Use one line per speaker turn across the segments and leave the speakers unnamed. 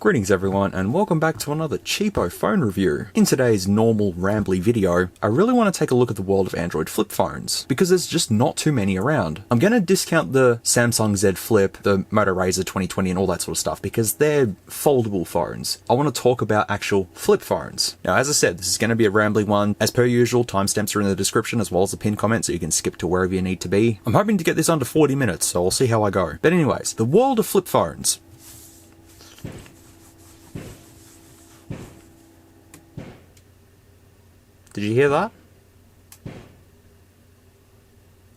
Greetings everyone and welcome back to another cheapo phone review. In today's normal rambly video, I really want to take a look at the world of Android flip phones, because there's just not too many around. I'm going to discount the Samsung Z Flip, the Moto Razr 2020 and all that sort of stuff, because they're foldable phones. I want to talk about actual flip phones. Now as I said, this is going to be a rambly one. As per usual, timestamps are in the description as well as the pinned comment so you can skip to wherever you need to be. I'm hoping to get this under 40 minutes, so I'll see how I go. But anyways, the world of flip phones. Did you hear that?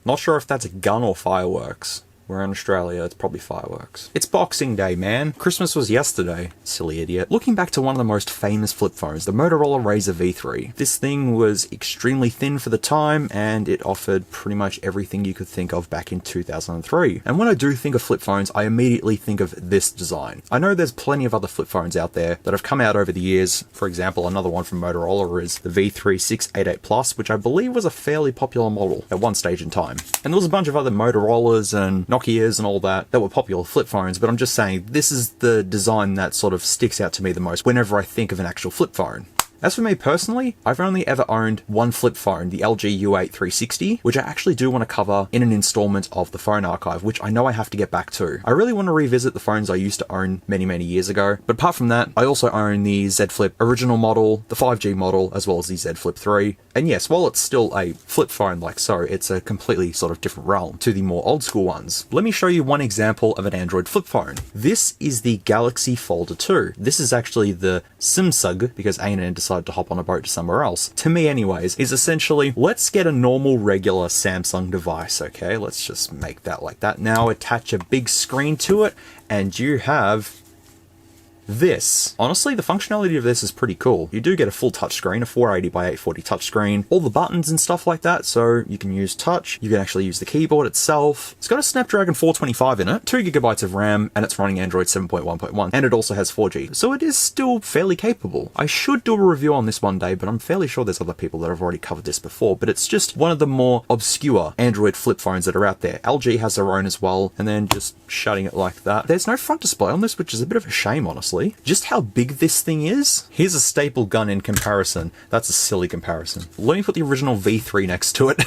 Not sure if that's a gun or fireworks. We're in Australia, it's probably fireworks. It's Boxing Day, man. Christmas was yesterday. Silly idiot. Looking back to one of the most famous flip phones, the Motorola Razr V3. This thing was extremely thin for the time, and it offered pretty much everything you could think of back in 2003. And when I do think of flip phones, I immediately think of this design. I know there's plenty of other flip phones out there that have come out over the years. For example, another one from Motorola is the V3 688 Plus, which I believe was a fairly popular model at one stage in time. And there was a bunch of other Motorola's and Nokia's and all that were popular flip phones, but I'm just saying this is the design that sort of sticks out to me the most whenever I think of an actual flip phone. As for me personally, I've only ever owned one flip phone, the LG U8 360, which I actually do want to cover in an installment of the phone archive, which I know I have to get back to. I really want to revisit the phones I used to own many years ago, but apart from that, I also own the Z Flip original model, the 5G model, as well as the Z Flip 3. And yes, while it's still a flip phone like so, it's a completely sort of different realm to the more old school ones. Let me show you one example of an Android flip phone. This is the Galaxy Folder 2. This is actually the Samsung, because A&N decided to hop on a boat to somewhere else. To me anyways, is essentially, let's get a normal regular Samsung device, okay? Let's just make that like that. Now attach a big screen to it, and you have this. Honestly, the functionality of this is pretty cool. You do get a full touchscreen, a 480 by 840 touchscreen, all the buttons and stuff like that, so you can use touch, you can actually use the keyboard itself. It's got a Snapdragon 425 in it, 2GB of RAM, and it's running Android 7.1.1, and it also has 4G, so it is still fairly capable. I should do a review on this one day, but I'm fairly sure there's other people that have already covered this before, but it's just one of the more obscure Android flip phones that are out there. LG has their own as well, and then just shutting it like that. There's no front display on this, which is a bit of a shame, honestly. Just how big this thing is? Here's a staple gun in comparison. That's a silly comparison. Let me put the original V3 next to it.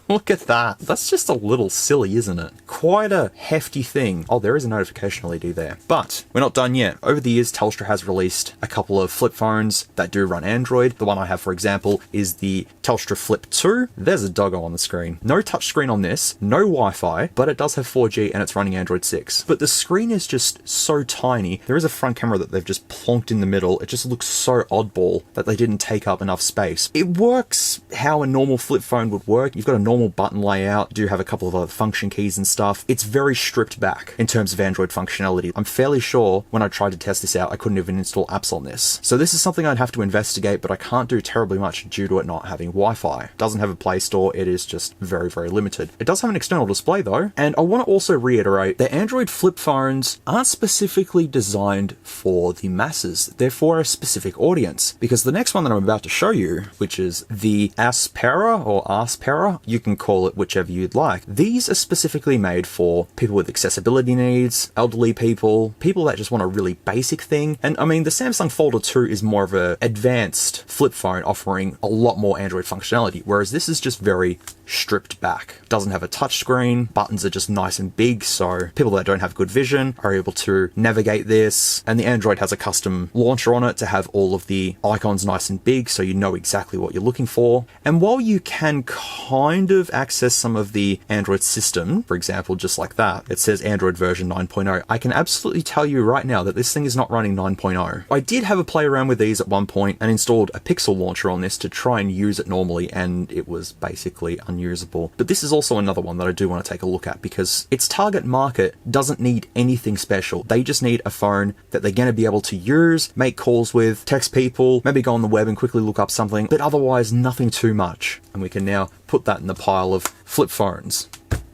Look at that. That's just a little silly, isn't it? Quite a hefty thing. Oh, there is a notification LED there. But we're not done yet. Over the years, Telstra has released a couple of flip phones that do run Android. The one I have, for example, is the Telstra Flip 2. There's a doggo on the screen. No touchscreen on this, no Wi-Fi, but it does have 4G and it's running Android 6. But the screen is just so tiny. There is a front camera that they've just plonked in the middle. It just looks so oddball that they didn't take up enough space. It works how a normal flip phone would work. You've got a normal button layout, you do have a couple of other function keys and stuff. It's very stripped back in terms of Android functionality. I'm fairly sure when I tried to test this out, I couldn't even install apps on this. So this is something I'd have to investigate, but I can't do terribly much due to it not having Wi-Fi. It doesn't have a Play Store, it is just very limited. It does have an external display though, and I want to also reiterate that Android flip phones aren't specifically designed for the masses. They're for a specific audience, because the next one that I'm about to show you, which is the Aspera or Aspera, you can call it whichever you'd like. These are specifically made for people with accessibility needs, elderly people, people that just want a really basic thing. And I mean, the Samsung Folder 2 is more of an advanced flip phone offering a lot more Android functionality, whereas this is just very stripped back. Doesn't have a touchscreen, buttons are just nice and big, so people that don't have good vision are able to navigate this, and the Android has a custom launcher on it to have all of the icons nice and big so you know exactly what you're looking for. And while you can kind of access some of the Android system, for example, just like that, it says Android version 9.0, I can absolutely tell you right now that this thing is not running 9.0. I did have a play around with these at one point and installed a Pixel launcher on this to try and use it normally, and it was basically unusable. But this is also another one that I do want to take a look at, because its target market doesn't need anything special. They just need a phone that they're going to be able to use, make calls with, text people, maybe go on the web and quickly look up something, but otherwise nothing too much. And we can now put that in the pile of flip phones.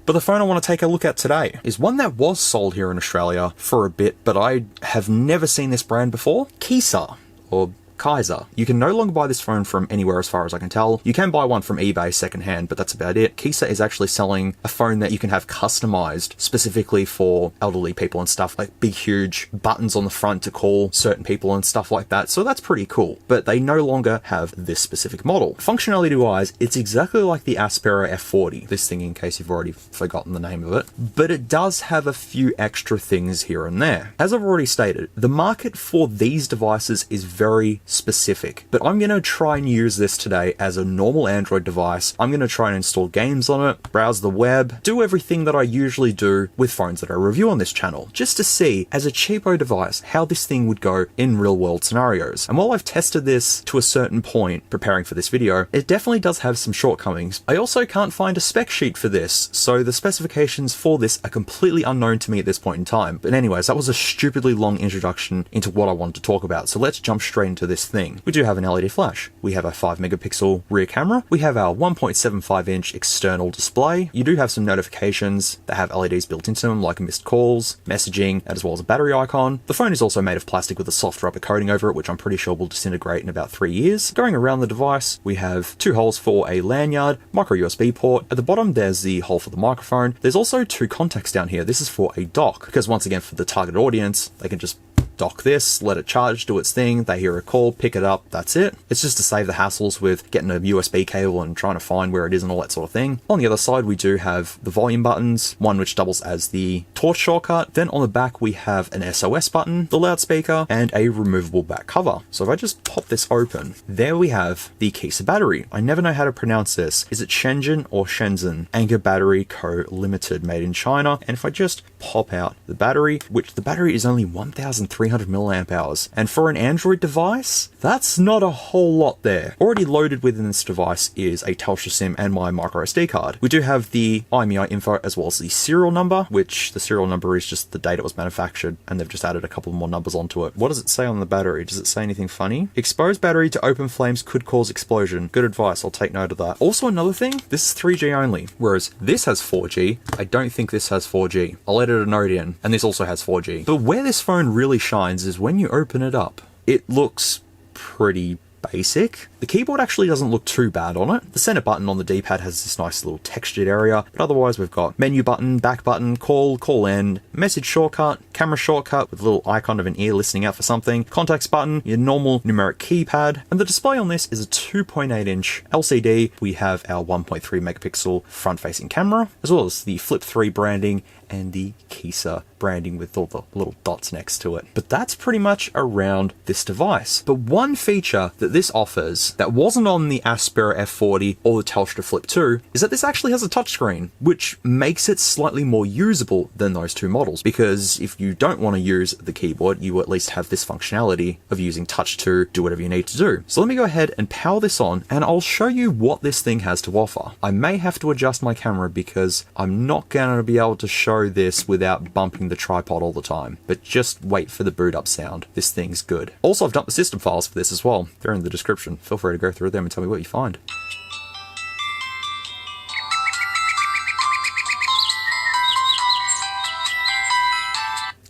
But the phone I want to take a look at today is one that was sold here in Australia for a bit, but I have never seen this brand before. Kisa, or Kisa. You can no longer buy this phone from anywhere as far as I can tell. You can buy one from eBay secondhand, but that's about it. Kisa is actually selling a phone that you can have customized specifically for elderly people and stuff, like big huge buttons on the front to call certain people and stuff like that. So that's pretty cool, but they no longer have this specific model. Functionality wise, it's exactly like the Aspera F40, this thing in case you've already forgotten the name of it, but it does have a few extra things here and there. As I've already stated, the market for these devices is very specific, but I'm going to try and use this today as a normal Android device. I'm going to try and install games on it, browse the web, do everything that I usually do with phones that I review on this channel, just to see as a cheapo device how this thing would go in real world scenarios. And while I've tested this to a certain point preparing for this video, it definitely does have some shortcomings. I also can't find a spec sheet for this, so the specifications for this are completely unknown to me at this point in time. But anyways, that was a stupidly long introduction into what I wanted to talk about, so let's jump straight into this thing. We do have an LED flash, we have a 5 megapixel rear camera, we have our 1.75 inch external display, you do have some notifications that have LEDs built into them like missed calls, messaging, as well as a battery icon. The phone is also made of plastic with a soft rubber coating over it, which I'm pretty sure will disintegrate in about 3 years. Going around the device, we have 2 holes for a lanyard, micro USB port. At the bottom, there's the hole for the microphone. There's also 2 contacts down here. This is for a dock, because once again, for the target audience, they can just dock this, let it charge, do its thing, they hear a call, pick it up, that's it. It's just to save the hassles with getting a USB cable and trying to find where it is and all that sort of thing. On the other side, we do have the volume buttons, one which doubles as the torch shortcut. Then on the back, we have an SOS button, the loudspeaker, and a removable back cover. So if I just pop this open, there we have the Kisa battery. I never know how to pronounce this. Is it Shenzhen or Shenzhen? Anchor Battery Co. Limited, made in China. And if I just pop out the battery, which the battery is only 1,300 milliamp hours, and for an Android device, that's not a whole lot there. Already loaded within this device is a Telstra SIM and my micro SD card. We do have the IMEI info as well as the serial number, which the serial number is just the date it was manufactured, and they've just added a couple more numbers onto it. What does it say on the battery? Does it say anything funny? Exposed battery to open flames could cause explosion. Good advice, I'll take note of that. Also another thing, this is 3G only, whereas this has 4G. I don't think this has 4G. I'll edit a note in, and this also has 4G. But where this phone really shines is when you open it up. It looks pretty basic. The keyboard actually doesn't look too bad on it. The center button on the D-pad has this nice little textured area, but otherwise we've got menu button, back button, call end, message shortcut, camera shortcut with a little icon of an ear listening out for something, contacts button, your normal numeric keypad, and the display on this is a 2.8 inch LCD. We have our 1.3 megapixel front-facing camera, as well as the Flip 3 branding and the Kisa branding with all the little dots next to it. But that's pretty much around this device. But one feature that this offers that wasn't on the Aspera F40 or the Telstra Flip 2 is that this actually has a touchscreen, which makes it slightly more usable than those 2 models, because if you don't want to use the keyboard, you at least have this functionality of using touch to do whatever you need to do. So let me go ahead and power this on, and I'll show you what this thing has to offer. I may have to adjust my camera because I'm not going to be able to show this without bumping the tripod all the time, but just wait for the boot up sound. This thing's good. Also, I've dumped the system files for this as well. They're in the description. Feel free to go through them and tell me what you find.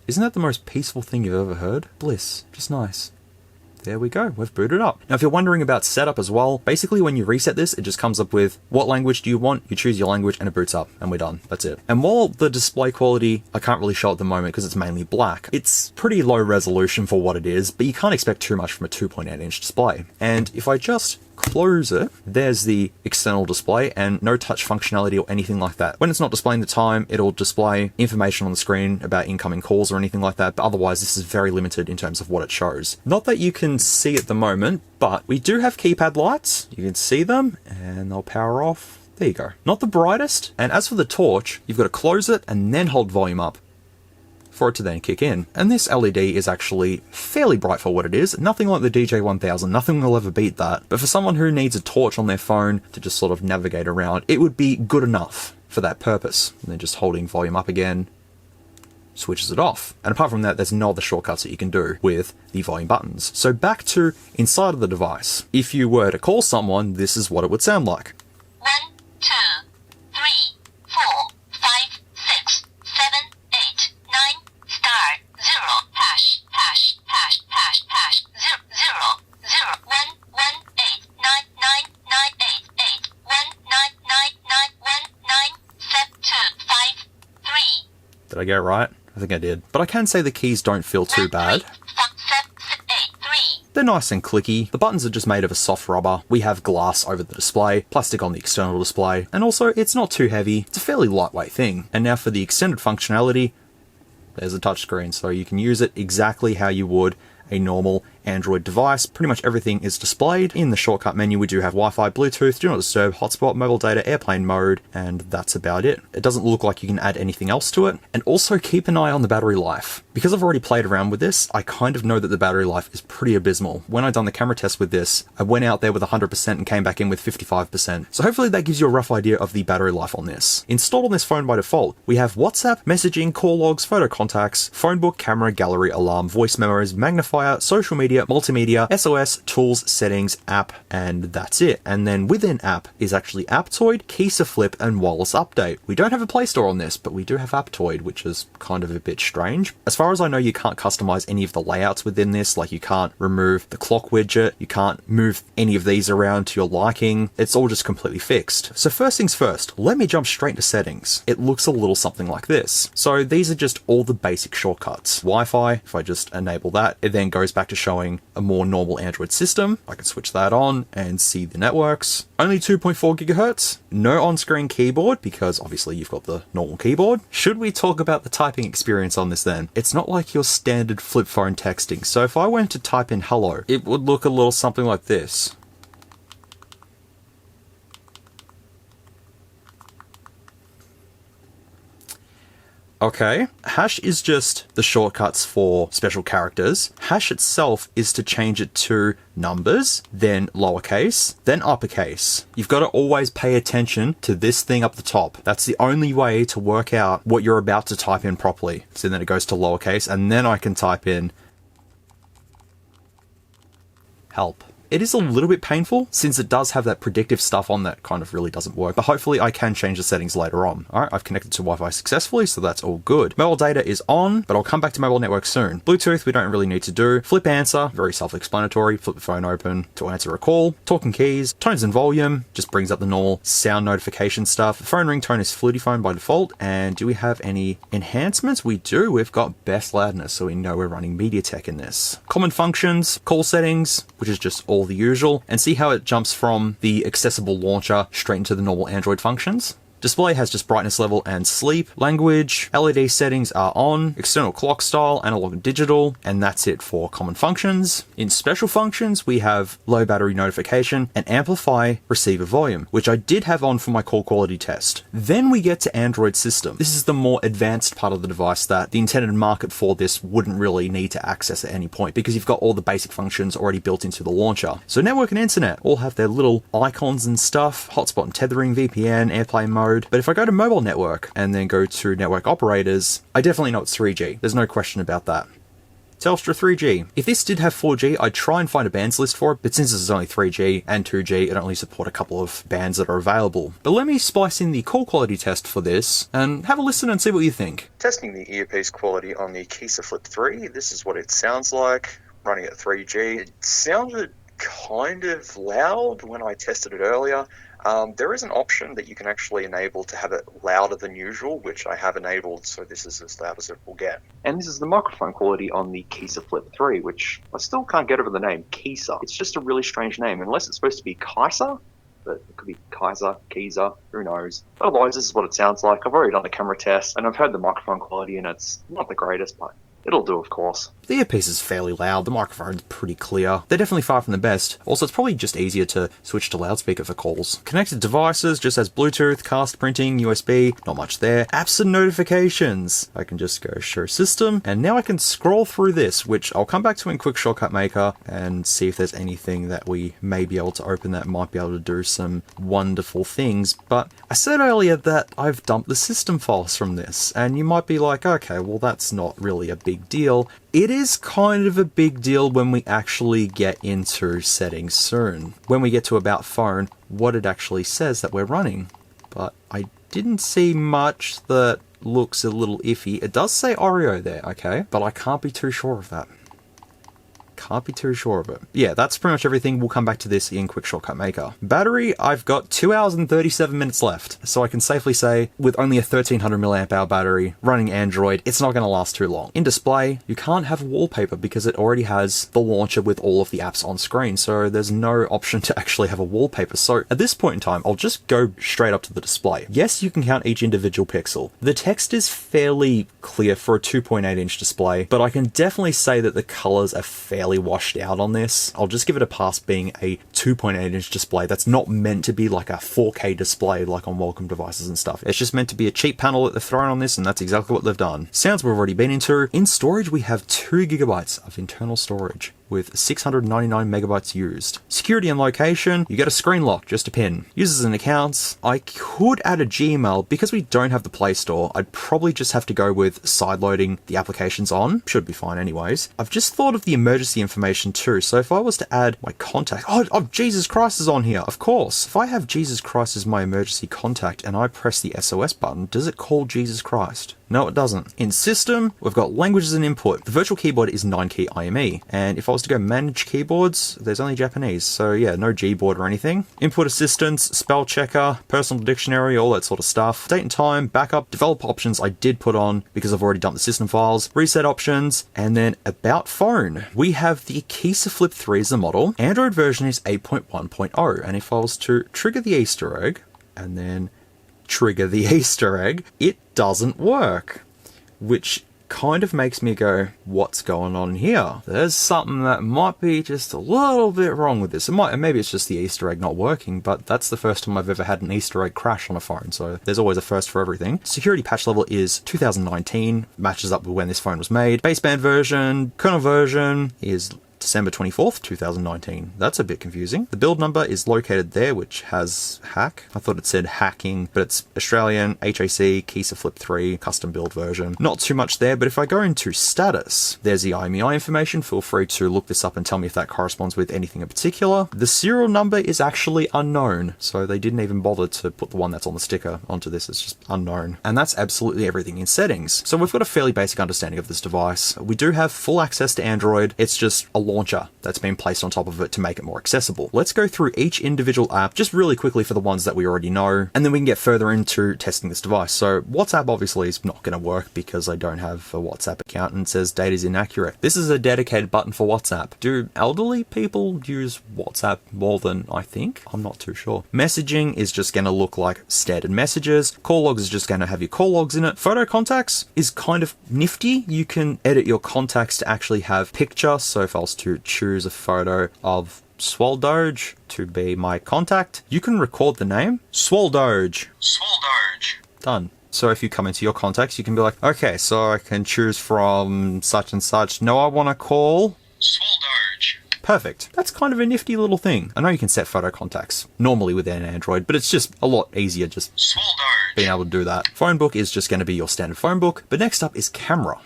Isn't that the most peaceful thing you've ever heard? Bliss. Just nice. There we go, we've booted up. Now if you're wondering about setup as well, basically when you reset this, it just comes up with what language do you want, you choose your language and it boots up and we're done, that's it. And while the display quality, I can't really show at the moment because it's mainly black, it's pretty low resolution for what it is, but you can't expect too much from a 2.8 inch display. And if I just close it, there's the external display and no touch functionality or anything like that. When it's not displaying the time, it'll display information on the screen about incoming calls or anything like that, but otherwise this is very limited in terms of what it shows. Not that you can see at the moment, but we do have keypad lights. You can see them and they'll power off. There you go. Not the brightest. And as for the torch, you've got to close it and then hold volume up for it to then kick in. And this LED is actually fairly bright for what it is. Nothing like the DJ1000, nothing will ever beat that. But for someone who needs a torch on their phone to just sort of navigate around, it would be good enough for that purpose. And then just holding volume up again switches it off. And apart from that, there's no other shortcuts that you can do with the volume buttons. So back to inside of the device. If you were to call someone, this is what it would sound like.
1, 2, 3, 4, 5, 6, 7, 8, 9, star, 0, hash, hash, hash, hash, hash, 0, 0, 0,
Did I get it right? I think I did. But I can say the keys don't feel too bad. They're nice and clicky. The buttons are just made of a soft rubber. We have glass over the display, plastic on the external display, and also it's not too heavy. It's a fairly lightweight thing. And now for the extended functionality, there's a touchscreen, so you can use it exactly how you would a normal Android device. Pretty much everything is displayed. In the shortcut menu, we do have Wi-Fi, Bluetooth, do not disturb, hotspot, mobile data, airplane mode, and that's about it. It doesn't look like you can add anything else to it. And also keep an eye on the battery life. Because I've already played around with this, I kind of know that the battery life is pretty abysmal. When I done the camera test with this, I went out there with 100% and came back in with 55%. So hopefully that gives you a rough idea of the battery life on this. Installed on this phone by default, we have WhatsApp, messaging, call logs, photo contacts, phone book, camera, gallery, alarm, voice memos, magnifier, social media, multimedia, SOS, tools, settings, app, and that's it. And then within app is actually Aptoide, Kisa Flip, and wireless update. We don't have a Play Store on this, but we do have Aptoide, which is kind of a bit strange. As far as I know, you can't customize any of the layouts within this, like you can't remove the clock widget, you can't move any of these around to your liking. It's all just completely fixed. So first things first, let me jump straight into settings. It looks a little something like this. So these are just all the basic shortcuts. Wi-Fi, if I just enable that, it then goes back to showing a more normal Android system. I can switch that on and see the networks. Only 2.4 gigahertz. No on-screen keyboard, because obviously you've got the normal keyboard. Should we talk about the typing experience on this then? It's not like your standard flip phone texting. So if I went to type in hello, it would look a little something like this. Okay, hash is just the shortcuts for special characters. Hash itself is to change it to numbers, then lowercase, then uppercase. You've got to always pay attention to this thing up the top. That's the only way to work out what you're about to type in properly. So then it goes to lowercase, and then I can type in help. It is a little bit painful since it does have that predictive stuff on that kind of really doesn't work, but hopefully I can change the settings later on. Alright, I've connected to Wi-Fi successfully, so that's all good. Mobile data is on, but I'll come back to mobile network soon. Bluetooth, we don't really need to do. Flip answer, very self-explanatory. Flip the phone open to answer a call. Talking keys, tones and volume, just brings up the normal sound notification stuff. Phone ringtone is Fluty Phone by default, and do we have any enhancements? We do. We've got best loudness, so we know we're running MediaTek in this. Common functions, call settings, which is just all the usual, and see how it jumps from the accessible launcher straight into the normal Android functions. Display has just brightness level and sleep. Language, LED settings are on, external clock style, analog and digital, and that's it for common functions. In special functions, we have low battery notification and amplify receiver volume, which I did have on for my call quality test. Then we get to Android system. This is the more advanced part of the device that the intended market for this wouldn't really need to access at any point because you've got all the basic functions already built into the launcher. So network and internet all have their little icons and stuff, hotspot and tethering, VPN, airplane mode. But if I go to mobile network and then go to network operators, I definitely know it's 3G. There's no question about that. Telstra 3G. If this did have 4G, I'd try and find a bands list for it, but since this is only 3G and 2G, it only support a couple of bands that are available. But let me splice in the call quality test for this and have a listen and see what you think.
Testing the earpiece quality on the Kisa Flip 3. This is what it sounds like running at 3G. It sounded kind of loud when I tested it earlier. There is an option that you can actually enable to have it louder than usual, which I have enabled, so this is as loud as it will get. And this is the microphone quality on the Kisa Flip 3, which I still can't get over the name, Kisa. It's just a really strange name, unless it's supposed to be Kisa, but it could be Kaiser, Kisa, who knows. But otherwise, this is what it sounds like. I've already done a camera test, and I've heard the microphone quality, and it's not the greatest, but it'll do, of course.
The earpiece is fairly loud, the microphone's pretty clear. They're definitely far from the best. Also, it's probably just easier to switch to loudspeaker for calls. Connected devices just has Bluetooth, cast printing, USB, not much there. Apps and notifications. I can just go show system, and now I can scroll through this, which I'll come back to in QuickShortcutMaker and see if there's anything that we may be able to open that might be able to do some wonderful things. But I said earlier that I've dumped the system files from this, and you might be like, okay, well that's not really a big deal. It is kind of a big deal when we actually get into settings soon. When we get to about phone, what it actually says that we're running. But I didn't see much that looks a little iffy. It does say Oreo there, okay? But I can't be too sure of that. Can't be too sure of it. Yeah, that's pretty much everything. We'll come back to this in Quick Shortcut Maker. Battery, I've got 2 hours and 37 minutes left. So I can safely say, with only a 1300 milliamp hour battery, running Android, it's not going to last too long. In display, you can't have wallpaper because it already has the launcher with all of the apps on screen. So there's no option to actually have a wallpaper. So at this point in time, I'll just go straight up to the display. Yes, you can count each individual pixel. The text is fairly clear for a 2.8-inch display, but I can definitely say that the colors are fairly washed out on this. I'll just give it a pass being a 2.8-inch display that's not meant to be like a 4K display like on Wacom devices and stuff. It's just meant to be a cheap panel that they've thrown on this, and that's exactly what they've done. Sounds we've already been into. In storage, we have 2 gigabytes of internal storage, with 699 megabytes used. Security and location, you get a screen lock, just a pin. Users and accounts, I could add a Gmail. Because we don't have the Play Store, I'd probably just have to go with sideloading the applications on. Should be fine anyways. I've just thought of the emergency information too, so if I was to add my contact, oh Jesus Christ is on here, of course. If I have Jesus Christ as my emergency contact and I press the SOS button, does it call Jesus Christ? No, it doesn't. In system, we've got languages and input. The virtual keyboard is 9-key IME, and if I was to go manage keyboards, there's only Japanese, so yeah, no Gboard or anything. Input assistance, spell checker, personal dictionary, all that sort of stuff. Date and time, backup, developer options I did put on because I've already dumped the system files, reset options, and then about phone. We have the Kisa Flip 3 as the model. Android version is 8.1.0, and if I was to trigger the Easter egg, and then trigger the Easter egg, it doesn't work, which kind of makes me go, what's going on here? There's something that might be just a little bit wrong with this. Maybe it's just the Easter egg not working, but that's the first time I've ever had an Easter egg crash on a phone, so there's always a first for everything. Security patch level is 2019, matches up with when this phone was made. Baseband version, kernel version is December 24th, 2019. That's a bit confusing. The build number is located there, which has hack. I thought it said hacking, but it's Australian, HAC, Kisa Flip 3, custom build version. Not too much there, but if I go into status, there's the IMEI information. Feel free to look this up and tell me if that corresponds with anything in particular. The serial number is actually unknown, so they didn't even bother to put the one that's on the sticker onto this. It's just unknown. And that's absolutely everything in settings. So we've got a fairly basic understanding of this device. We do have full access to Android. It's just a launcher that's been placed on top of it to make it more accessible. Let's go through each individual app just really quickly for the ones that we already know, and then we can get further into testing this device. So WhatsApp obviously is not going to work because I don't have a WhatsApp account and it says data is inaccurate. This is a dedicated button for WhatsApp. Do elderly people use WhatsApp more than I think? I'm not too sure. Messaging is just going to look like standard messages. Call logs is just going to have your call logs in it. Photo contacts is kind of nifty. You can edit your contacts to actually have picture. So if I was to choose a photo of Swoldoge to be my contact, you can record the name Swoldoge. Done. So if you come into your contacts, you can be like, okay, so I can choose from such and such. No, I want to call Swoldoge. Perfect. That's kind of a nifty little thing. I know you can set photo contacts normally within Android, but it's just a lot easier just being able to do that. Phone book is just going to be your standard phone book, but next up is camera.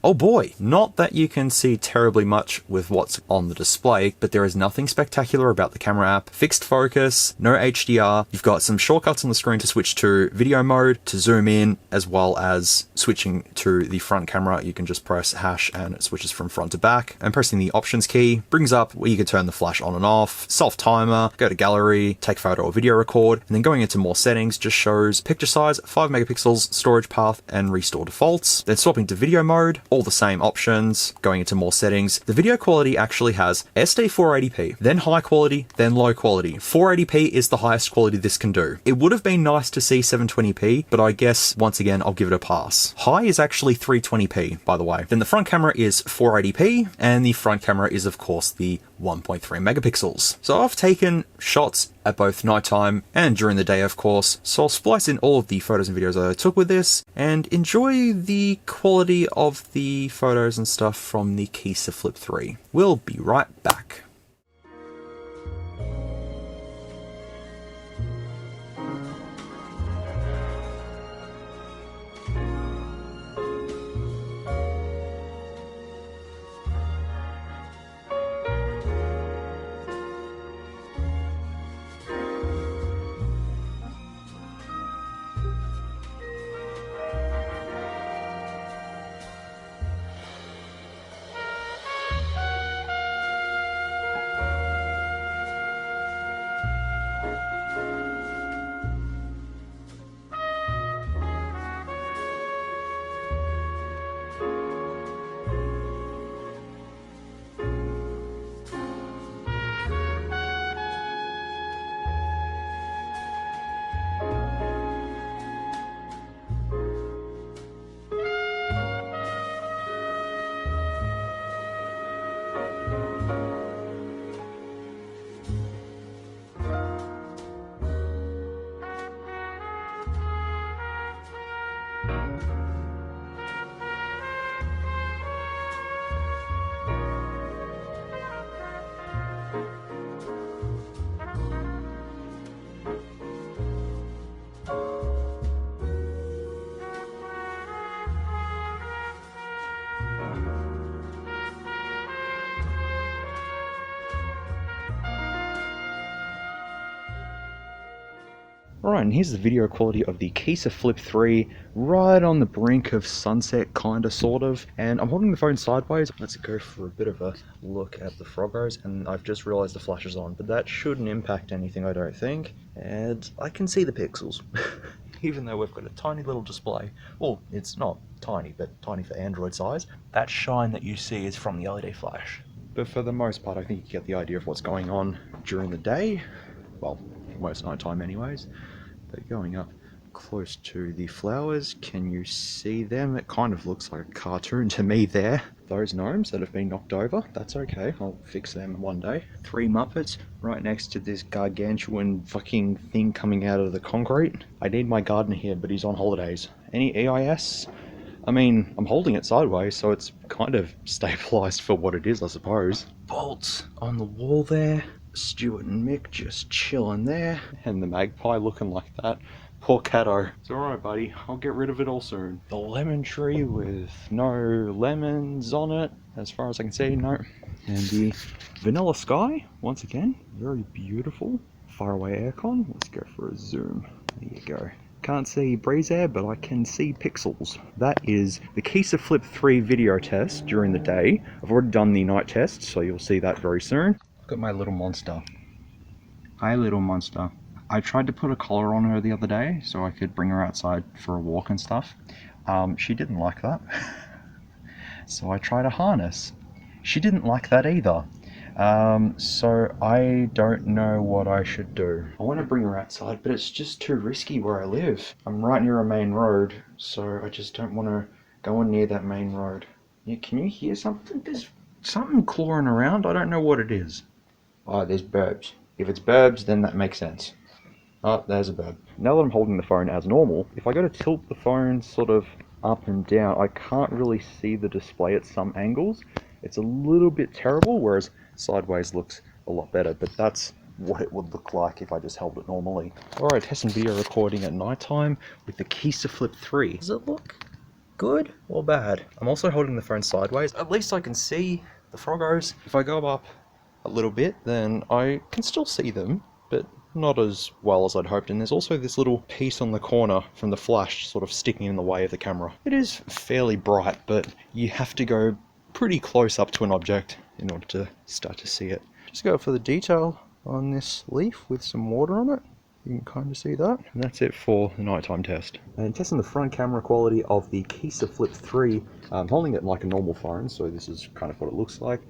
Oh boy, not that you can see terribly much with what's on the display, but there is nothing spectacular about the camera app. Fixed focus, no HDR, you've got some shortcuts on the screen to switch to video mode, to zoom in, as well as switching to the front camera. You can just press hash and it switches from front to back. And pressing the options key brings up where you can turn the flash on and off, self timer, go to gallery, take photo or video record, and then going into more settings just shows picture size, 5 megapixels, storage path, and restore defaults. Then swapping to video mode, all the same options, going into more settings. The video quality actually has SD 480p, then high quality, then low quality. 480p is the highest quality this can do. It would have been nice to see 720p, but I guess once again I'll give it a pass. High is actually 320p, by the way. Then the front camera is 480p, and the front camera is of course the 1.3 megapixels. So I've taken shots at both nighttime and during the day, of course, so I'll splice in all of the photos and videos I took with this and enjoy the quality of the photos and stuff from the Kisa Flip 3. We'll be right back. Alright, and here's the video quality of the Kisa Flip 3, right on the brink of sunset, kinda, sort of. And I'm holding the phone sideways. Let's go for a bit of a look at the froggos, and I've just realised the flash is on, but that shouldn't impact anything, I don't think. And I can see the pixels, even though we've got a tiny little display. Well, it's not tiny, but tiny for Android size. That shine that you see is from the LED flash. But for the most part, I think you get the idea of what's going on during the day. Well, most night time anyways. But going up close to the flowers, can you see them? It kind of looks like a cartoon to me there. Those gnomes that have been knocked over, that's okay, I'll fix them one day. 3 Muppets right next to this gargantuan fucking thing coming out of the concrete. I need my gardener here, but he's on holidays. Any EIS? I mean, I'm holding it sideways, so it's kind of stabilized for what it is, I suppose. Bolts on the wall there. Stuart and Mick just chilling there. And the magpie looking like that. Poor Cato. It's alright, buddy. I'll get rid of it all soon. The lemon tree with no lemons on it, as far as I can see, no. And the vanilla sky, once again, very beautiful. Faraway aircon. Let's go for a zoom. There you go. Can't see breeze air, but I can see pixels. That is the Kisa Flip 3 video test during the day. I've already done the night test, so you'll see that very soon. Look at my little monster. Hi, little monster. I tried to put a collar on her the other day so I could bring her outside for a walk and stuff. She didn't like that. So I tried a harness. She didn't like that either. So I don't know what I should do. I want to bring her outside, but it's just too risky where I live. I'm right near a main road, so I just don't want to go near that main road. Yeah, can you hear something? There's something clawing around. I don't know what it is. Oh, there's burbs. If it's burbs, then that makes sense. Oh, there's a burb. Now that I'm holding the phone as normal, if I go to tilt the phone sort of up and down, I can't really see the display at some angles. It's a little bit terrible, whereas sideways looks a lot better, but that's what it would look like if I just held it normally. Alright, testing video recording at nighttime with the Kisa Flip 3. Does it look good or bad? I'm also holding the phone sideways. At least I can see the froggos. If I go up a little bit, then I can still see them, but not as well as I'd hoped. And there's also this little piece on the corner from the flash sort of sticking in the way of the camera. It is fairly bright, but you have to go pretty close up to an object in order to start to see it. Just go for the detail on this leaf with some water on it. You can kind of see that. And that's it for the nighttime test. And testing the front camera quality of the Kisa Flip 3. I'm holding it like a normal phone, so this is kind of what it looks like.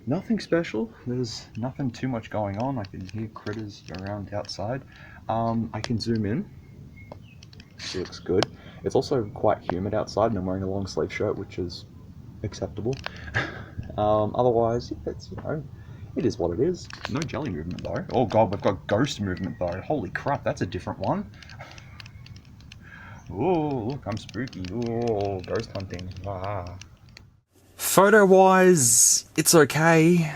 Nothing special. There's nothing too much going on. I can hear critters around outside. I can zoom in. It looks good. It's also quite humid outside, and I'm wearing a long sleeve shirt, which is acceptable. Otherwise, it's, you know, it is what it is. No jelly movement though. Oh god, we've got ghost movement though. Holy crap, that's a different one. Oh, look, I'm spooky. Oh, ghost hunting. Ah. Photo wise, it's okay.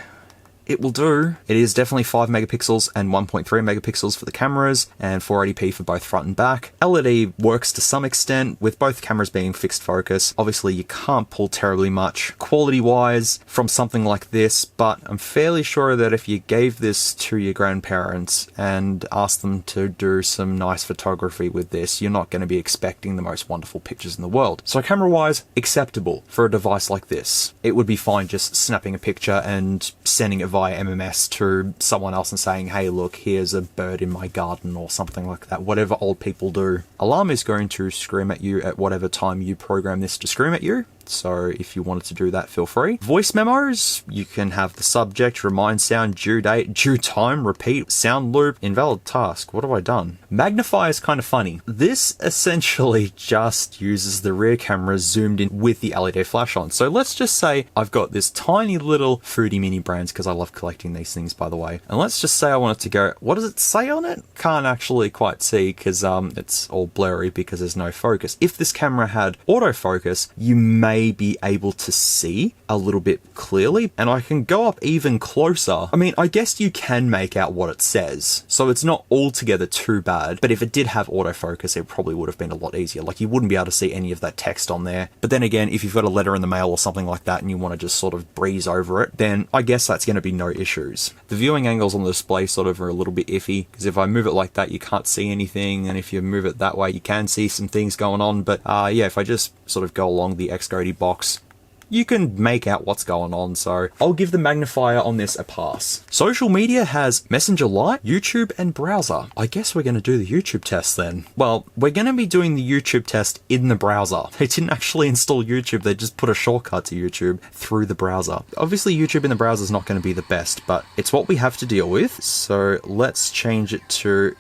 It will do. It is definitely 5 megapixels and 1.3 megapixels for the cameras, and 480p for both front and back. LED works to some extent, with both cameras being fixed focus. Obviously, you can't pull terribly much quality-wise from something like this, but I'm fairly sure that if you gave this to your grandparents and asked them to do some nice photography with this, you're not going to be expecting the most wonderful pictures in the world. So camera-wise, acceptable for a device like this. It would be fine just snapping a picture and sending it via MMS to someone else and saying, hey look, here's a bird in my garden or something like that, whatever old people do. Alarm is going to scream at you at whatever time you program this to scream at you, so if you wanted to do that, feel free. Voice memos, you can have the subject, remind sound, due date, due time, repeat, sound loop, invalid task. What have I done? Magnifier is kind of funny. This essentially just uses the rear camera zoomed in with the LED flash on. So let's just say I've got this tiny little Foodie mini brands, because I love collecting these things, by the way. And let's just say I want it to go, what does it say on it? Can't actually quite see because it's all blurry because there's no focus. If this camera had autofocus, you may may be able to see a little bit clearly, and I can go up even closer. I mean, I guess you can make out what it says, so it's not altogether too bad, but if it did have autofocus, it probably would have been a lot easier. Like, you wouldn't be able to see any of that text on there. But then again, if you've got a letter in the mail or something like that and you want to just sort of breeze over it, then I guess that's going to be no issues. The viewing angles on the display sort of are a little bit iffy, because if I move it like that, you can't see anything, and if you move it that way, you can see some things going on. But yeah, if I just sort of go along the XCody box, you can make out what's going on, so I'll give the magnifier on this a pass. Social media has Messenger Lite, YouTube, and browser. I guess we're going to do the YouTube test then. Well, we're going to be doing the YouTube test in the browser. They didn't actually install YouTube, they just put a shortcut to YouTube through the browser. Obviously, YouTube in the browser is not going to be the best, but it's what we have to deal with, so let's change it to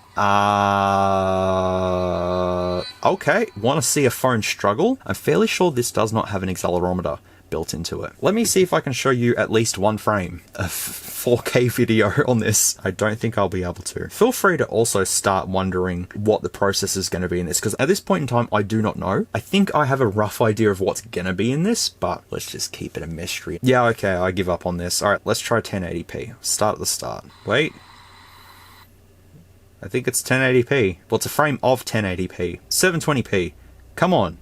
okay, want to see a phone struggle? I'm fairly sure this does not have an accelerometer built into it. Let me see if I can show you at least one frame of 4K video on this. I don't think I'll be able to. Feel free to also start wondering what the process is going to be in this, because at this point in time, I do not know. I think I have a rough idea of what's going to be in this, but let's just keep it a mystery. Yeah, okay, I give up on this. All right, let's try 1080p. Start at the start. Wait. I think it's 1080p. Well, it's a frame of 1080p. 720p. Come on.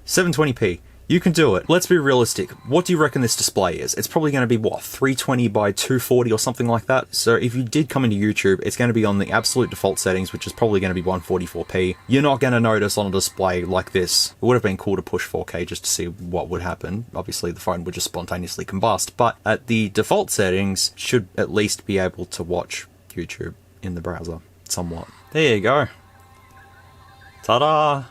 720p. You can do it. Let's be realistic. What do you reckon this display is? It's probably going to be, what, 320 by 240 or something like that? So if you did come into YouTube, it's going to be on the absolute default settings, which is probably going to be 144p. You're not going to notice on a display like this. It would have been cool to push 4K just to see what would happen. Obviously, the phone would just spontaneously combust. But at the default settings, should at least be able to watch YouTube in the browser. Somewhat. There you go. Ta-da!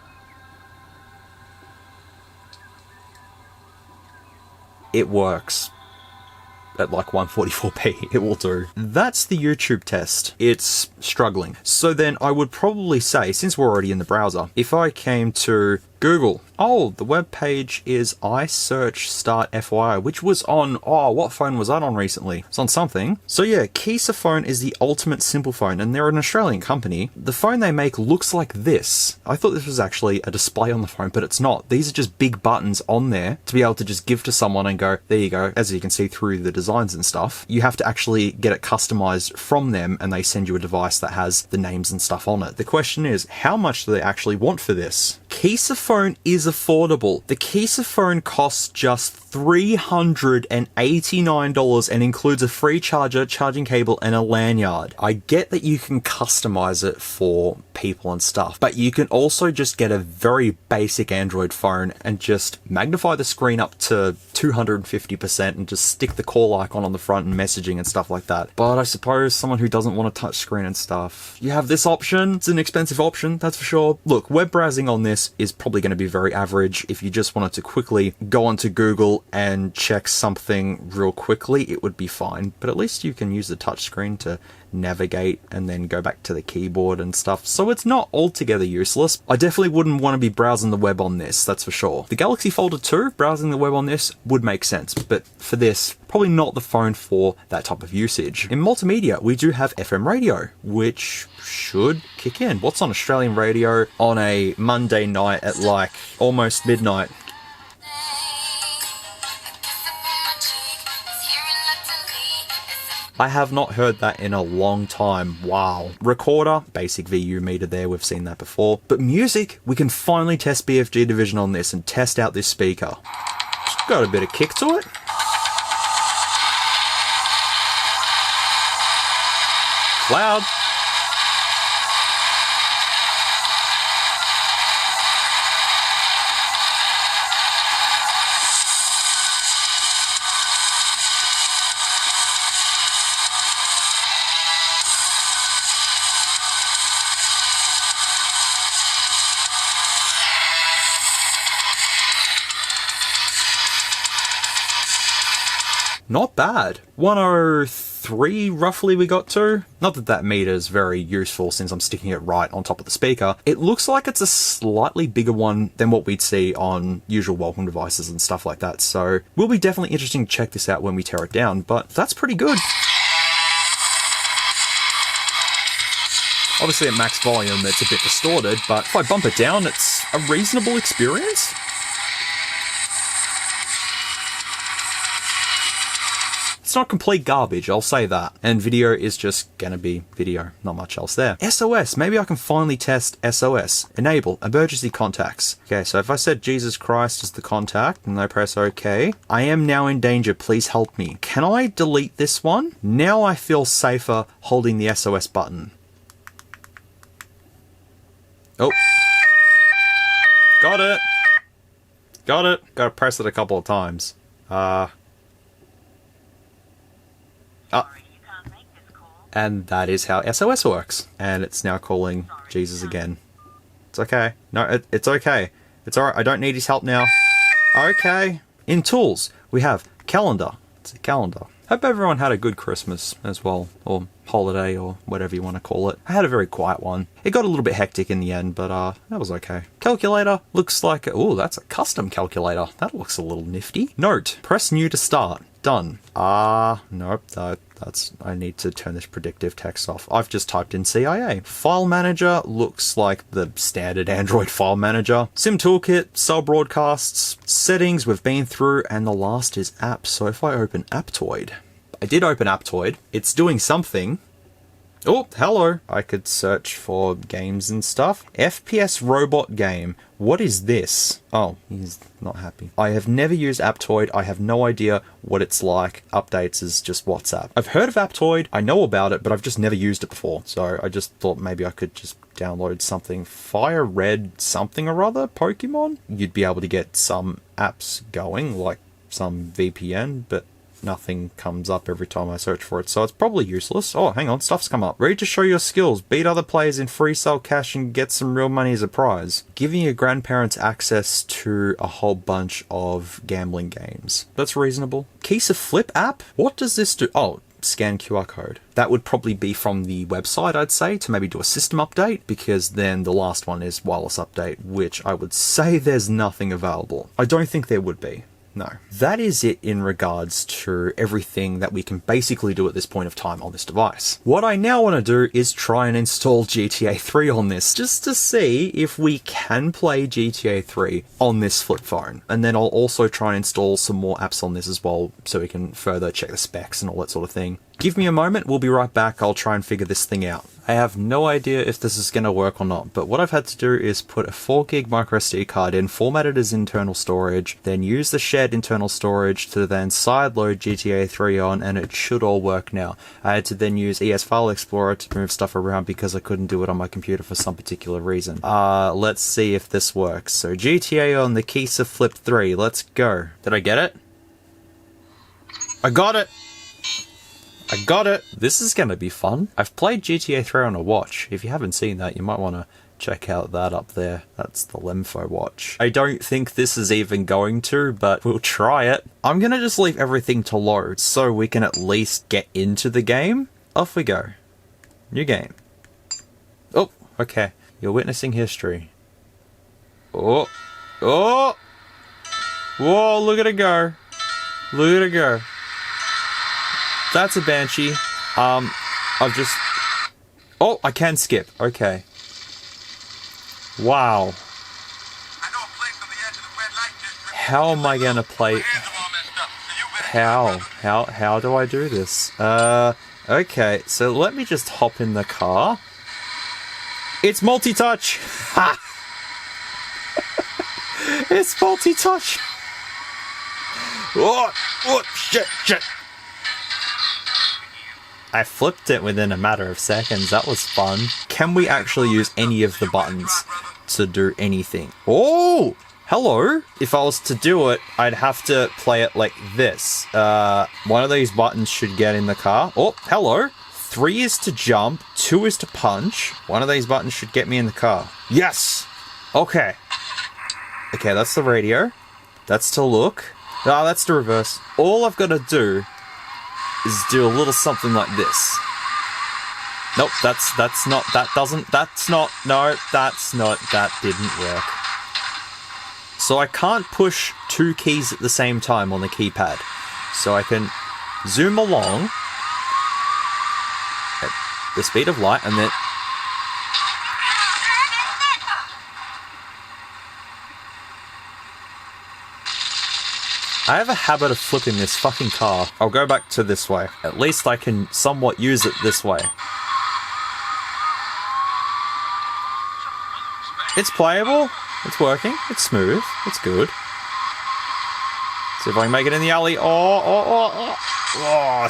It works. At like 144p, it will do. That's the YouTube test. It's struggling. So then I would probably say, since we're already in the browser, if I came to Google, oh, the web page is iSearch Start FYI, which was on, oh, what phone was that on recently? It's on something. So yeah, Kisa phone is the ultimate simple phone, and they're an Australian company. The phone they make looks like this. I thought this was actually a display on the phone, but it's not. These are just big buttons on there to be able to just give to someone and go, there you go. As you can see through the designs and stuff, you have to actually get it customized from them, and they send you a device that has the names and stuff on it. The question is, how much do they actually want for this? Kisa phone is affordable. The Kisa phone costs just $389 and includes a free charger, charging cable, and a lanyard. I get that you can customize it for people and stuff, but you can also just get a very basic Android phone and just magnify the screen up to 250% and just stick the call icon on the front and messaging and stuff like that. But I suppose someone who doesn't want a touch screen and stuff, you have this option. It's an expensive option, that's for sure. Look, web browsing on this is probably going to be very average. If you just wanted to quickly go onto Google and check something real quickly, it would be fine. But at least you can use the touchscreen to navigate and then go back to the keyboard and stuff. So it's not altogether useless. I definitely wouldn't want to be browsing the web on this, that's for sure. The Galaxy Folder 2, browsing the web on this would make sense. But for this, probably not the phone for that type of usage. In multimedia, we do have FM radio, which should kick in. What's on Australian radio on a Monday night at like almost midnight? I have not heard that in a long time. Wow. Recorder, basic VU meter there, we've seen that before. But music, we can finally test BFG division on this and test out this speaker. It's got a bit of kick to it. Loud. Not bad. 103 roughly we got to. Not that that meter is very useful since I'm sticking it right on top of the speaker. It looks like it's a slightly bigger one than what we'd see on usual welcome devices and stuff like that. So will be definitely interesting to check this out when we tear it down, but that's pretty good. Obviously at max volume it's a bit distorted, but if I bump it down, it's a reasonable experience. It's not complete garbage, I'll say that. And video is just gonna be video, not much else there. SOS, maybe I can finally test SOS. Enable emergency contacts. Okay, so if I said Jesus Christ is the contact and I press OK, I am now in danger, please help me. Can I delete this one? Now I feel safer holding the SOS button. Oh. Got it. Got it. Gotta press it a couple of times. And that is how SOS works. And it's now calling Jesus again. It's okay. No, it's okay. It's alright. I don't need his help now. Okay. In tools, we have calendar. It's a calendar. Hope everyone had a good Christmas as well, or holiday, or whatever you want to call it. I had a very quiet one. It got a little bit hectic in the end, but that was okay. Calculator looks like, oh, that's a custom calculator. That looks a little nifty. Note, press new to start. Done. Nope, I need to turn this predictive text off. I've just typed in CIA. File manager looks like the standard Android file manager. Sim toolkit, cell broadcasts, settings we've been through, and the last is apps. So if I open Aptoide, I did open Aptoide. It's doing something. Oh, hello. I could search for games and stuff. FPS robot game. What is this? Oh, he's not happy. I have never used Aptoide. I have no idea what it's like. Updates is just WhatsApp. I've heard of Aptoide. I know about it, but I've just never used it before. So I just thought maybe I could just download something. Fire Red something or other Pokemon? You'd be able to get some apps going, like some VPN, but nothing comes up every time I search for it, so it's probably useless. Oh, hang on, stuff's come up. Ready to show your skills, beat other players in free sell cash and get some real money as a prize. Giving your grandparents access to a whole bunch of gambling games. That's reasonable. Kisa Flip app? What does this do? Oh, scan QR code. That would probably be from the website, I'd say, to maybe do a system update, because then the last one is wireless update, which I would say there's nothing available. I don't think there would be. No. That is it in regards to everything that we can basically do at this point of time on this device. What I now want to do is try and install GTA 3 on this, just to see if we can play GTA 3 on this flip phone. And then I'll also try and install some more apps on this as well, so we can further check the specs and all that sort of thing. Give me a moment, we'll be right back. I'll try and figure this thing out. I have no idea if this is going to work or not, but what I've had to do is put a 4GB microSD card in, format it as internal storage, then use the shared internal storage to then sideload GTA 3 on, and it should all work now. I had to then use ES File Explorer to move stuff around because I couldn't do it on my computer for some particular reason. Let's see if this works. So GTA on the Kisa Flip 3, let's go. Did I get it? I got it! I got it! This is gonna be fun. I've played GTA 3 on a watch. If you haven't seen that, you might want to check out that up there. That's the Lemfo watch. I don't think this is even going to, but we'll try it. I'm gonna just leave everything to load so we can at least get into the game. Off we go. New game. Oh, okay. You're witnessing history. Oh. Oh! Whoa, look at it go. Look at it go. That's a Banshee. I've just... Oh, I can skip. Okay. Wow. How am I gonna play... How do I do this? Okay, so let me just hop in the car. It's multi-touch! Ha! It's multi-touch! Oh, shit. I flipped it within a matter of seconds. That was fun. Can we actually use any of the buttons to do anything? Oh! Hello! If I was to do it, I'd have to play it like this. One of these buttons should get in the car. Oh, hello! 3 is to jump, 2 is to punch. One of these buttons should get me in the car. Yes! Okay. Okay, that's the radio. That's to look. Ah, that's to reverse. All I've got to do is do a little something like this. Nope, that didn't work. So I can't push 2 keys at the same time on the keypad. So I can zoom along at the speed of light and then... I have a habit of flipping this fucking car. I'll go back to this way. At least I can somewhat use it this way. It's playable. It's working. It's smooth. It's good. See if I can make it in the alley. Oh,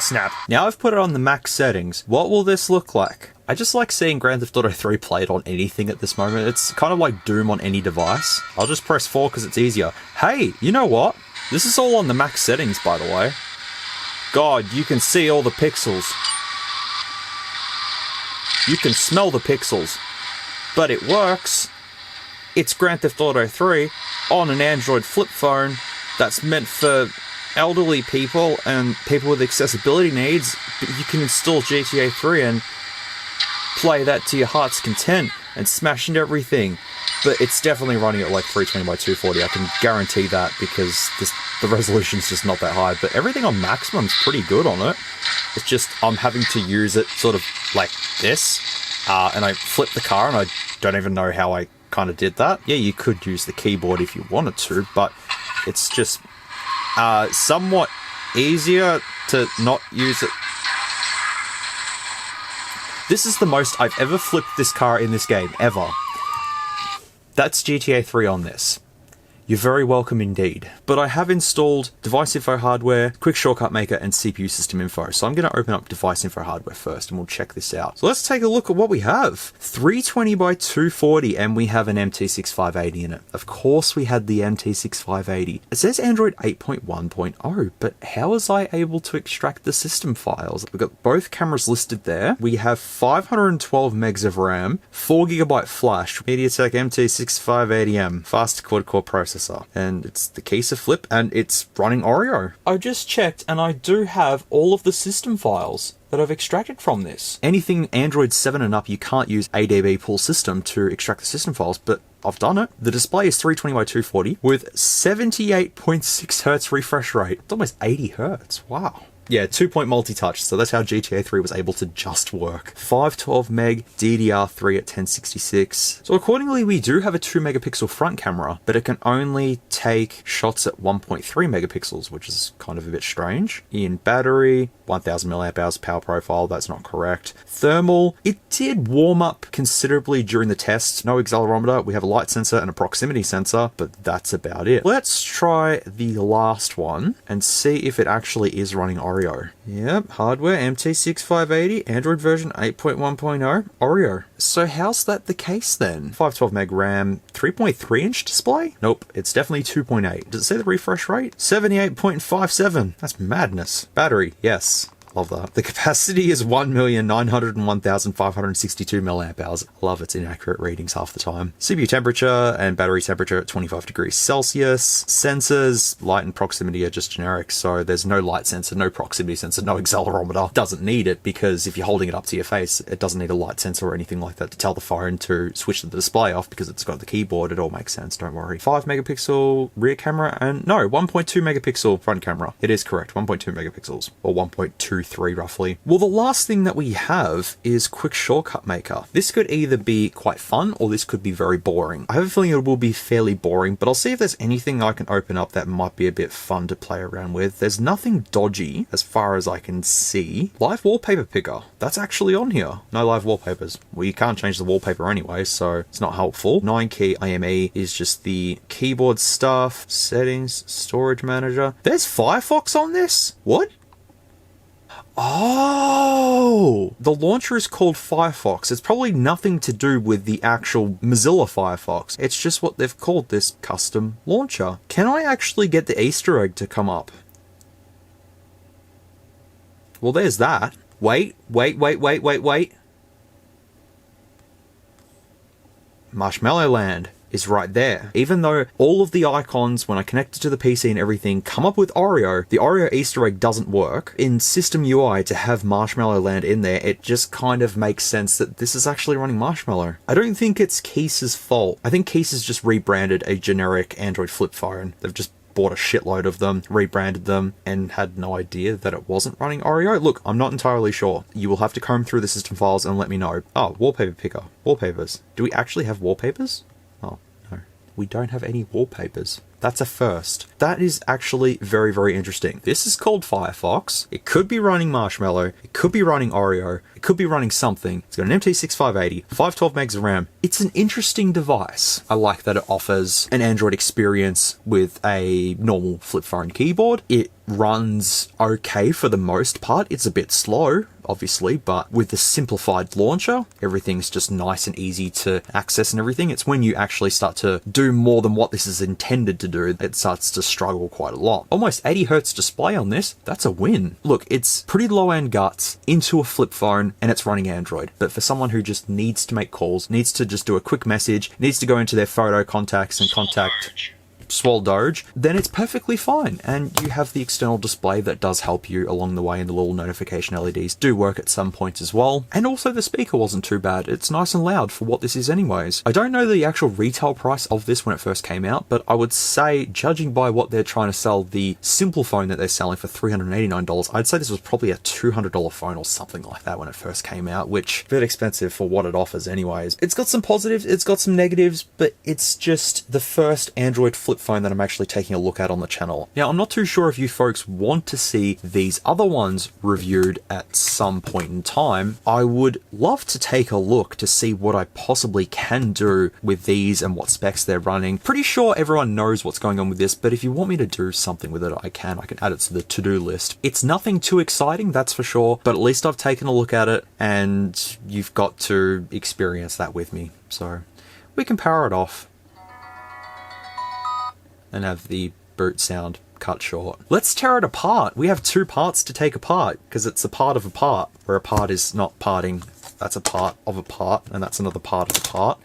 snap. Now I've put it on the max settings. What will this look like? I just like seeing Grand Theft Auto 3 played on anything at this moment. It's kind of like Doom on any device. I'll just press 4 because it's easier. Hey, you know what? This is all on the max settings, by the way. God, you can see all the pixels. You can smell the pixels. But it works. It's Grand Theft Auto 3 on an Android flip phone that's meant for elderly people and people with accessibility needs. But you can install GTA 3 and play that to your heart's content and smash into everything. But it's definitely running at like 320 by 240. I can guarantee that because the resolution's just not that high. But everything on maximum's pretty good on it. It's just I'm having to use it sort of like this. And I flip the car and I don't even know how I kind of did that. Yeah, you could use the keyboard if you wanted to, but it's just somewhat easier to not use it. This is the most I've ever flipped this car in this game, ever. That's GTA 3 on this. You're very welcome indeed. But I have installed device info hardware, QuickShortcutMaker, and CPU system info. So I'm going to open up device info hardware first and we'll check this out. So let's take a look at what we have. 320 by 240 and we have an MT6580 in it. Of course we had the MT6580. It says Android 8.1.0, but how was I able to extract the system files? We've got both cameras listed there. We have 512 megs of RAM, 4GB flash, MediaTek MT6580M, fast quad-core processor. And it's the Kisa Flip and it's running Oreo. I just checked and I do have all of the system files that I've extracted from this. Anything Android 7 and up, you can't use ADB pull system to extract the system files, but I've done it. The display is 320 by 240 with 78.6 hertz refresh rate. It's almost 80 hertz. Wow. Yeah, 2-point multi-touch, so that's how GTA 3 was able to just work. 512 meg DDR3 at 1066. So accordingly, we do have a 2 megapixel front camera, but it can only take shots at 1.3 megapixels, which is kind of a bit strange. In battery, 1000 milliamp hours power profile, that's not correct. Thermal, it did warm up considerably during the test. No accelerometer, we have a light sensor and a proximity sensor, but that's about it. Let's try the last one and see if it actually is running Oreo. Yep, hardware MT6580, Android version 8.1.0, Oreo. So how's that the case then? 512 meg RAM, 3.3 inch display? Nope, it's definitely 2.8. Does it say the refresh rate? 78.57. That's madness. Battery, yes. Love that. The capacity is 1,901,562 milliamp hours. Love its inaccurate readings half the time. CPU temperature and battery temperature at 25 degrees Celsius. Sensors, light and proximity are just generic, so there's no light sensor, no proximity sensor, no accelerometer. Doesn't need it because if you're holding it up to your face, it doesn't need a light sensor or anything like that to tell the phone to switch the display off because it's got the keyboard. It all makes sense, don't worry. 5 megapixel rear camera and no, 1.2 megapixel front camera. It is correct, 1.2 megapixels or 1.23 roughly. Well, the last thing that we have is QuickShortcutMaker. This could either be quite fun or this could be very boring. I have a feeling it will be fairly boring, but I'll see if there's anything I can open up that might be a bit fun to play around with. There's nothing dodgy as far as I can see. Live wallpaper picker. That's actually on here. No live wallpapers. Well, you can't change the wallpaper anyway, so it's not helpful. 9-key IME is just the keyboard stuff. Settings, storage manager. There's Firefox on this? What? Oh! The launcher is called Firefox. It's probably nothing to do with the actual Mozilla Firefox. It's just what they've called this custom launcher. Can I actually get the Easter egg to come up? Well, there's that. Wait. Marshmallow Land is right there. Even though all of the icons, when I connect it to the PC and everything, come up with Oreo, the Oreo Easter egg doesn't work. In System UI, to have Marshmallow Land in there, it just kind of makes sense that this is actually running Marshmallow. I don't think it's Kisa's fault. I think Kisa's just rebranded a generic Android flip phone. They've just bought a shitload of them, rebranded them, and had no idea that it wasn't running Oreo. Look, I'm not entirely sure. You will have to comb through the system files and let me know. Oh, wallpaper picker. Wallpapers. Do we actually have wallpapers? Oh, no. we don't have any wallpapers. That's a first. That is actually very, very interesting. This is called Firefox. It could be running Marshmallow. It could be running Oreo. It could be running something. It's got an MT6580, 512 megs of RAM. It's an interesting device. I like that it offers an Android experience with a normal flip phone keyboard. It runs okay for the most part. It's a bit slow, obviously, but with the simplified launcher, everything's just nice and easy to access and everything. It's when you actually start to do more than what this is intended to do, it starts to struggle quite a lot. Almost 80 Hz display on this, that's a win. Look, it's pretty low-end guts into a flip phone, and it's running Android. But for someone who just needs to make calls, needs to just do a quick message, needs to go into their photo contacts and contact Swole Doge, then it's perfectly fine. And you have the external display that does help you along the way, and the little notification LEDs do work at some points as well. And also the speaker wasn't too bad. It's nice and loud for what this is anyways. I don't know the actual retail price of this when it first came out, but I would say, judging by what they're trying to sell, the simple phone that they're selling for $389, I'd say this was probably a $200 phone or something like that when it first came out, which is a bit expensive for what it offers anyways. It's got some positives, it's got some negatives, but it's just the first Android flip phone that I'm actually taking a look at on the channel. Now, I'm not too sure if you folks want to see these other ones reviewed at some point in time. I would love to take a look to see what I possibly can do with these and what specs they're running. Pretty sure everyone knows what's going on with this, but if you want me to do something with it, I can add it to the to-do list. It's nothing too exciting, that's for sure, but at least I've taken a look at it, and you've got to experience that with me. So we can power it off and have the boot sound cut short. Let's tear it apart. We have two parts to take apart because it's a part of a part, where a part is not parting. That's a part of a part, and that's another part of a part.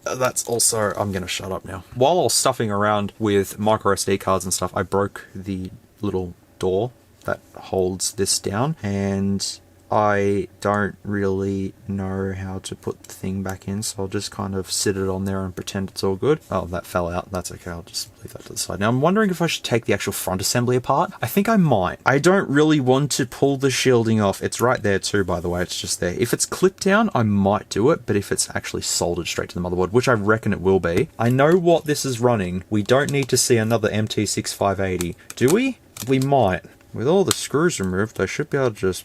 That's also, I'm gonna shut up now. While I was stuffing around with micro SD cards and stuff, I broke the little door that holds this down, and I don't really know how to put the thing back in, so I'll just kind of sit it on there and pretend it's all good. Oh, that fell out. That's okay. I'll just leave that to the side. Now, I'm wondering if I should take the actual front assembly apart. I think I might. I don't really want to pull the shielding off. It's right there too, by the way. It's just there. If it's clipped down, I might do it, but if it's actually soldered straight to the motherboard, which I reckon it will be, I know what this is running. We don't need to see another MT6580, do we? We might. With all the screws removed, I should be able to just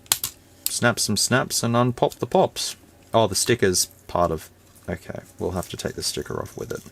snap some snaps and unpop the pops. Oh, the sticker's part of... Okay, we'll have to take the sticker off with it.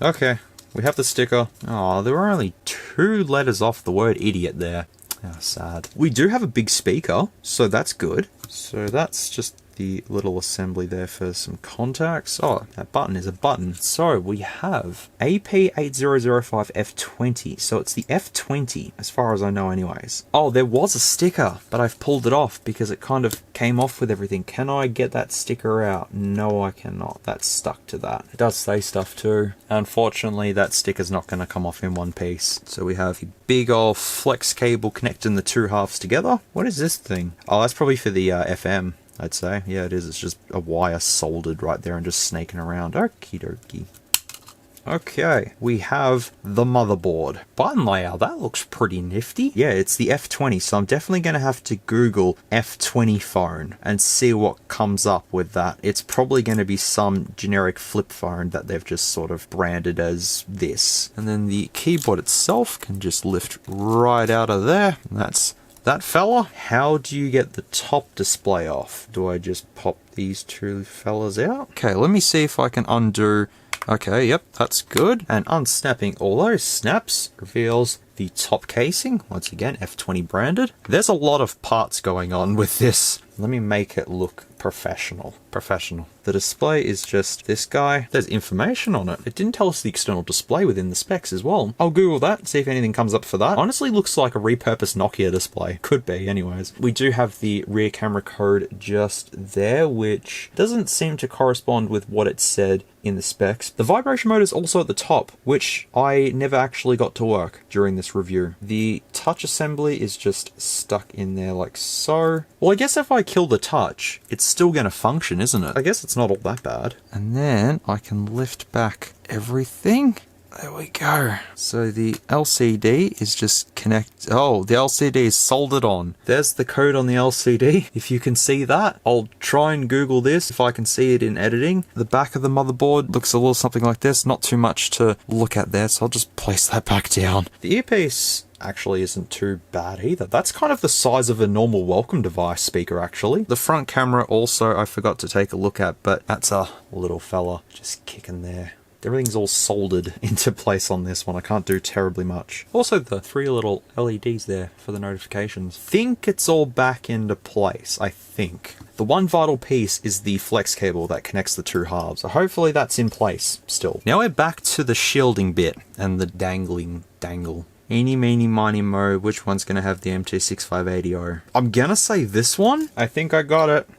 Okay, we have the sticker. Oh, there were only 2 letters off the word idiot there. How sad. We do have a big speaker, so that's good. So that's just the little assembly there for some contacts. Oh, that button is a button. So we have AP8005F20. So it's the F20, as far as I know anyways. Oh, there was a sticker, but I've pulled it off because it kind of came off with everything. Can I get that sticker out? No, I cannot. That's stuck to that. It does say stuff too. Unfortunately, that sticker's not going to come off in one piece. So we have a big old flex cable connecting the 2 halves together. What is this thing? Oh, that's probably for the FM. I'd say. Yeah, it is. It's just a wire soldered right there and just snaking around. Okie dokie. Okay, we have the motherboard. Button layout, that looks pretty nifty. Yeah, it's the F20, so I'm definitely going to have to Google F20 phone and see what comes up with that. It's probably going to be some generic flip phone that they've just sort of branded as this. And then the keyboard itself can just lift right out of there. And that's that fella. How do you get the top display off? Do I just pop these 2 fellas out? Okay, let me see if I can undo. Okay, yep, that's good. And unsnapping all those snaps reveals the top casing. Once again, F20 branded. There's a lot of parts going on with this. Let me make it look professional. Professional. The display is just this guy. There's information on it. It didn't tell us the external display within the specs as well. I'll Google that, see if anything comes up for that. Honestly, looks like a repurposed Nokia display. Could be, anyways. We do have the rear camera code just there, which doesn't seem to correspond with what it said in the specs. The vibration mode is also at the top, which I never actually got to work during this review. The touch assembly is just stuck in there like so. Well, I guess if I kill the touch, it's still going to function, isn't it? I guess it's not all that bad. And then I can lift back everything, There we go. So the LCD is just oh, the LCD is soldered on. There's the code on the LCD, if you can see that. I'll try and Google this if I can see it in editing. The back of the motherboard looks a little something like this. Not too much to look at there, so I'll just place that back down. The earpiece actually isn't too bad either. That's kind of the size of a normal welcome device speaker, actually. The front camera also I forgot to take a look at, but that's a little fella just kicking there. Everything's all soldered into place on this one. I can't do terribly much. Also, the 3 little LEDs there for the notifications. Think it's all back into place, I think. The one vital piece is the flex cable that connects the 2 halves. So hopefully that's in place still. Now we're back to the shielding bit and the dangle. Eeny, meeny, miny, mo. Which one's going to have the MT6580? I'm going to say this one. I think I got it.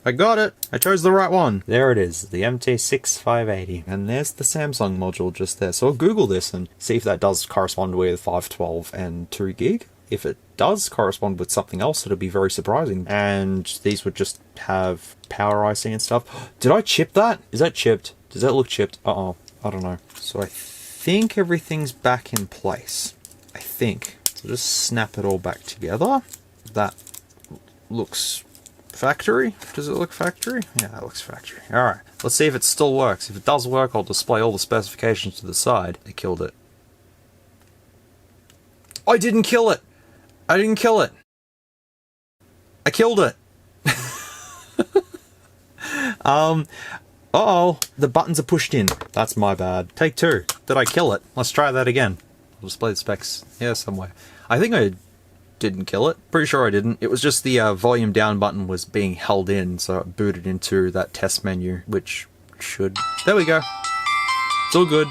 I got it! I chose the right one! There it is, the MT6580. And there's the Samsung module just there. So I'll Google this and see if that does correspond with 512 and 2 gig. If it does correspond with something else, it'll be very surprising. And these would just have power IC and stuff. Did I chip that? Is that chipped? Does that look chipped? Uh-oh. I don't know. So I think everything's back in place. I think. So just snap it all back together. That looks factory? Does it look factory? Yeah, it looks factory. Alright, let's see if it still works. If it does work, I'll display all the specifications to the side. I killed it. I didn't kill it! I didn't kill it! I killed it! Uh-oh, the buttons are pushed in. That's my bad. Take 2. Did I kill it? Let's try that again. I'll display the specs here somewhere. I think I didn't kill it. Pretty sure I didn't. It was just the volume down button was being held in, so it booted into that test menu, which should... There we go. It's all good.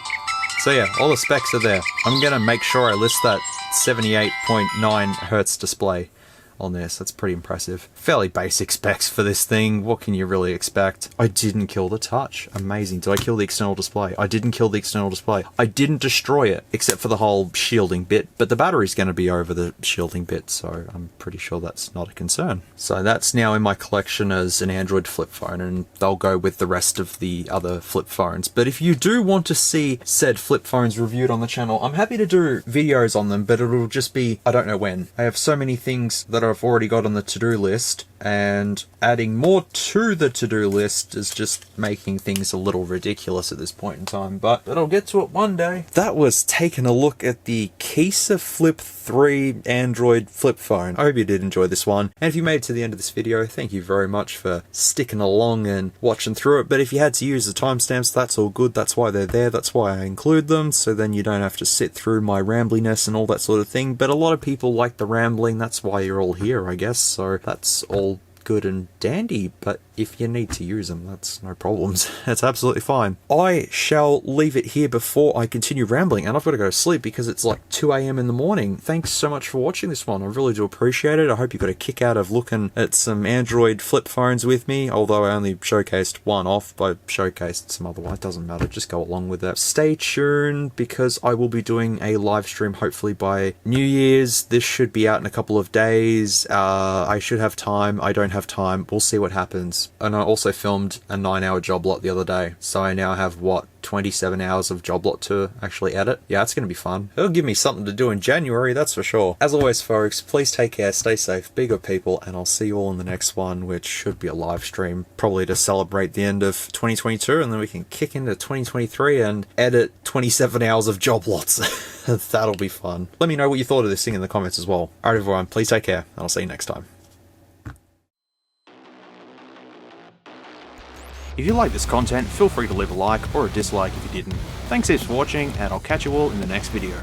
So yeah, all the specs are there. I'm gonna make sure I list that 78.9 Hertz display on this. That's pretty impressive. Fairly basic specs for this thing. What can you really expect? I didn't kill the touch. Amazing. Did I kill the external display? I didn't kill the external display. I didn't destroy it, except for the whole shielding bit, but the battery's going to be over the shielding bit, so I'm pretty sure that's not a concern. So that's now in my collection as an Android flip phone, and they'll go with the rest of the other flip phones. But if you do want to see said flip phones reviewed on the channel, I'm happy to do videos on them, but it'll just be, I don't know when. I have so many things that I've already got on the to-do list, and adding more to the to-do list is just making things a little ridiculous at this point in time, but I'll get to it one day. That was taking a look at the Kisa Flip 3 Android flip phone. I hope you did enjoy this one, and if you made it to the end of this video, thank you very much for sticking along and watching through it. But if you had to use the timestamps, that's all good. That's why they're there. That's why I include them, so then you don't have to sit through my rambliness and all that sort of thing. But a lot of people like the rambling. That's why you're all here, I guess. So that's all good and dandy, but if you need to use them, that's no problems. That's absolutely fine. I shall leave it here before I continue rambling, and I've got to go to sleep because it's like 2 AM in the morning. Thanks so much for watching this one. I really do appreciate it. I hope you got a kick out of looking at some Android flip phones with me, although I only showcased one off. I showcased some other one. It doesn't matter. Just go along with that. Stay tuned because I will be doing a live stream hopefully by New Year's. This should be out in a couple of days. I should have time. I don't have time. We'll see what happens. And I also filmed a 9-hour job lot the other day, so I now have, what, 27 hours of job lot to actually edit. Yeah, it's going to be fun. It'll give me something to do in January, that's for sure. As always, folks, please take care, stay safe, be good people, and I'll see you all in the next one, which should be a live stream, probably to celebrate the end of 2022, and then we can kick into 2023 and edit 27 hours of job lots. That'll be fun. Let me know what you thought of this thing in the comments as well. Alright everyone, please take care, and I'll see you next time. If you like this content, feel free to leave a like or a dislike if you didn't. Thanks heaps for watching, and I'll catch you all in the next video.